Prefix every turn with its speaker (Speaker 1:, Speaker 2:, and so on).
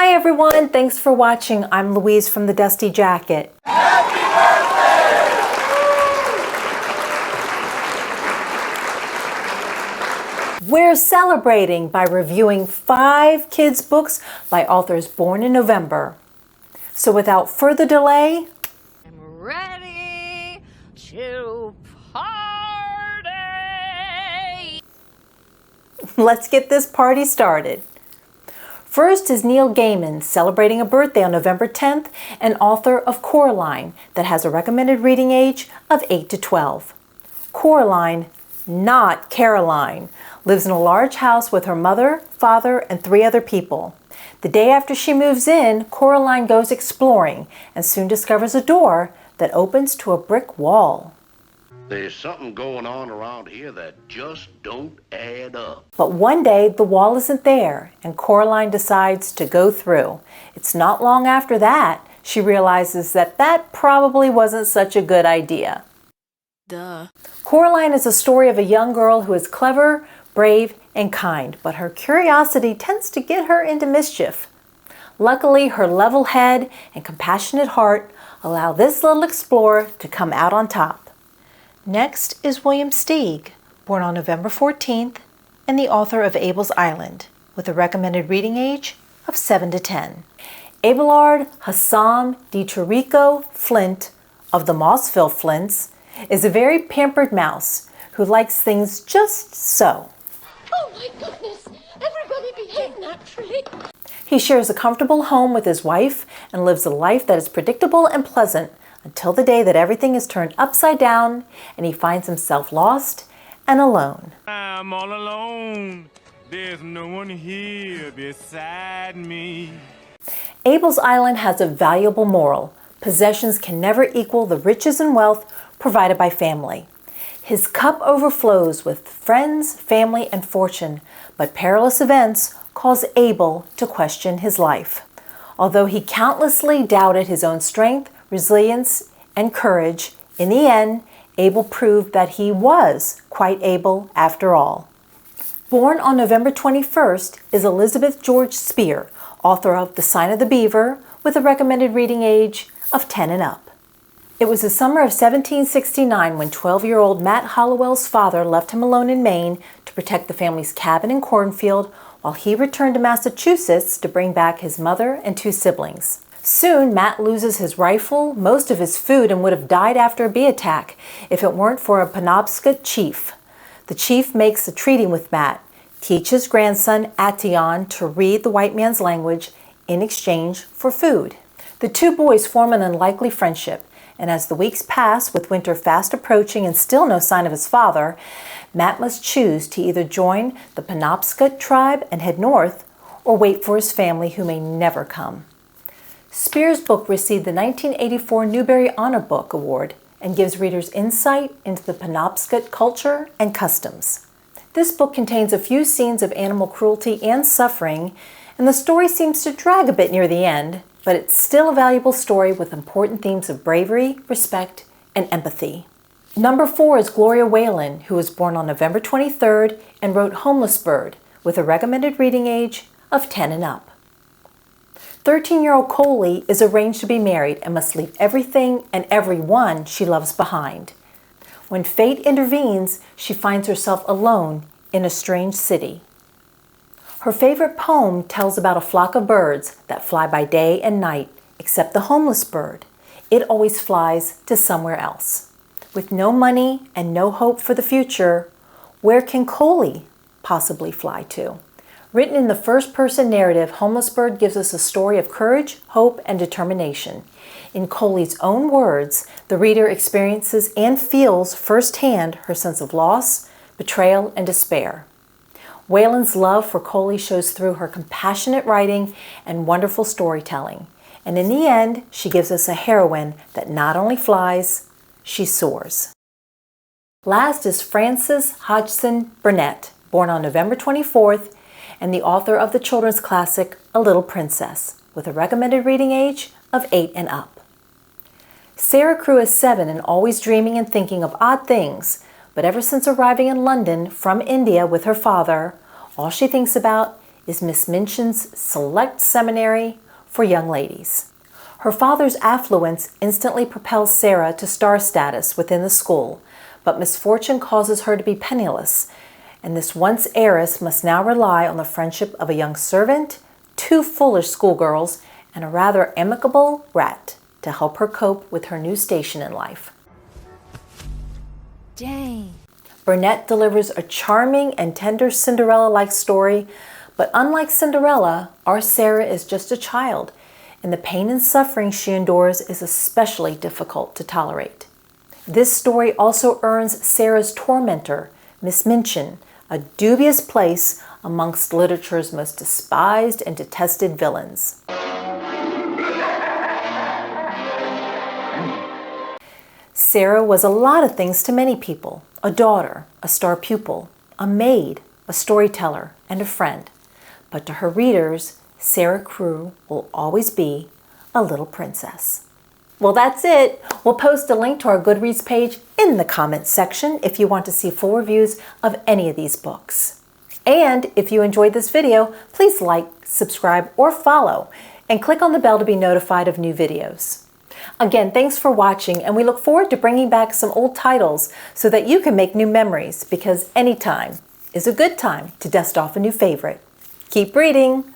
Speaker 1: Hi everyone, thanks for watching. I'm Louise from the Dusty Jacket.
Speaker 2: Happy birthday!
Speaker 1: We're celebrating by reviewing 5 kids' books by authors born in November. So without further delay,
Speaker 3: I'm ready to party!
Speaker 1: let's get this party started. First is Neil Gaiman, celebrating a birthday on November 10th, and author of Coraline, that has a recommended reading age of 8 to 12. Coraline, not Caroline, lives in a large house with her mother, father, and 3 other people. The day after she moves in, Coraline goes exploring and soon discovers a door that opens to a brick wall.
Speaker 2: There's something going on around here that just don't add up.
Speaker 1: But one day, the wall isn't there, and Coraline decides to go through. It's not long after that she realizes that that probably wasn't such a good idea.
Speaker 3: Duh.
Speaker 1: Coraline is a story of a young girl who is clever, brave, and kind, but her curiosity tends to get her into mischief. Luckily, her level head and compassionate heart allow this little explorer to come out on top. Next is William Steig, born on November 14th, and the author of Abel's Island, with a recommended reading age of 7 to 10. Abelard Hassan de Tirico Flint of the Mossville Flints is a very pampered mouse who likes things just so.
Speaker 4: Oh my goodness! Everybody behave naturally!
Speaker 1: He shares a comfortable home with his wife and lives a life that is predictable and pleasant until the day that everything is turned upside down and he finds himself lost and alone.
Speaker 5: I'm all alone. There's no one here beside me.
Speaker 1: Abel's Island has a valuable moral. Possessions can never equal the riches and wealth provided by family. His cup overflows with friends, family, and fortune, but perilous events cause Abel to question his life. Although he countlessly doubted his own strength, resilience, and courage, in the end, Abel proved that he was quite able after all. Born on November 21st is Elizabeth George Speare, author of The Sign of the Beaver, with a recommended reading age of 10 and up. It was the summer of 1769 when 12-year-old Matt Hollowell's father left him alone in Maine to protect the family's cabin and cornfield while he returned to Massachusetts to bring back his mother and 2 siblings. Soon, Matt loses his rifle, most of his food, and would have died after a bee attack if it weren't for a Penobscot chief. The chief makes a treaty with Matt, teaches grandson Ation to read the white man's language in exchange for food. The 2 boys form an unlikely friendship, and as the weeks pass, with winter fast approaching and still no sign of his father, Matt must choose to either join the Penobscot tribe and head north, or wait for his family who may never come. Speare's book received the 1984 Newbery Honor Book Award and gives readers insight into the Penobscot culture and customs. This book contains a few scenes of animal cruelty and suffering, and the story seems to drag a bit near the end, but it's still a valuable story with important themes of bravery, respect, and empathy. Number 4 is Gloria Whelan, who was born on November 23rd and wrote Homeless Bird, with a recommended reading age of 10 and up. 13-year-old Coraline is arranged to be married and must leave everything and everyone she loves behind. When fate intervenes, she finds herself alone in a strange city. Her favorite poem tells about a flock of birds that fly by day and night, except the homeless bird. It always flies to somewhere else. With no money and no hope for the future, where can Coraline possibly fly to? Written in the first-person narrative, Homeless Bird gives us a story of courage, hope, and determination. In Coley's own words, the reader experiences and feels firsthand her sense of loss, betrayal, and despair. Whelan's love for Coley shows through her compassionate writing and wonderful storytelling. And in the end, she gives us a heroine that not only flies, she soars. Last is Frances Hodgson Burnett, born on November 24th, and the author of the children's classic, A Little Princess, with a recommended reading age of 8 and up. Sarah Crewe is 7 and always dreaming and thinking of odd things, but ever since arriving in London from India with her father, all she thinks about is Miss Minchin's select seminary for young ladies. Her father's affluence instantly propels Sarah to star status within the school, but misfortune causes her to be penniless, and this once heiress must now rely on the friendship of a young servant, 2 foolish schoolgirls, and a rather amicable rat to help her cope with her new station in life.
Speaker 3: Dang.
Speaker 1: Burnett delivers a charming and tender Cinderella-like story, but unlike Cinderella, our Sarah is just a child, and the pain and suffering she endures is especially difficult to tolerate. This story also earns Sarah's tormentor, Miss Minchin, a dubious place amongst literature's most despised and detested villains. Sarah was a lot of things to many people: a daughter, a star pupil, a maid, a storyteller, and a friend. But to her readers, Sarah Crewe will always be a little princess. Well, that's it. We'll post a link to our Goodreads page in the comments section if you want to see full reviews of any of these books. And if you enjoyed this video, please like, subscribe, or follow, and click on the bell to be notified of new videos. Again, thanks for watching, and we look forward to bringing back some old titles so that you can make new memories, because any time is a good time to dust off a new favorite. Keep reading!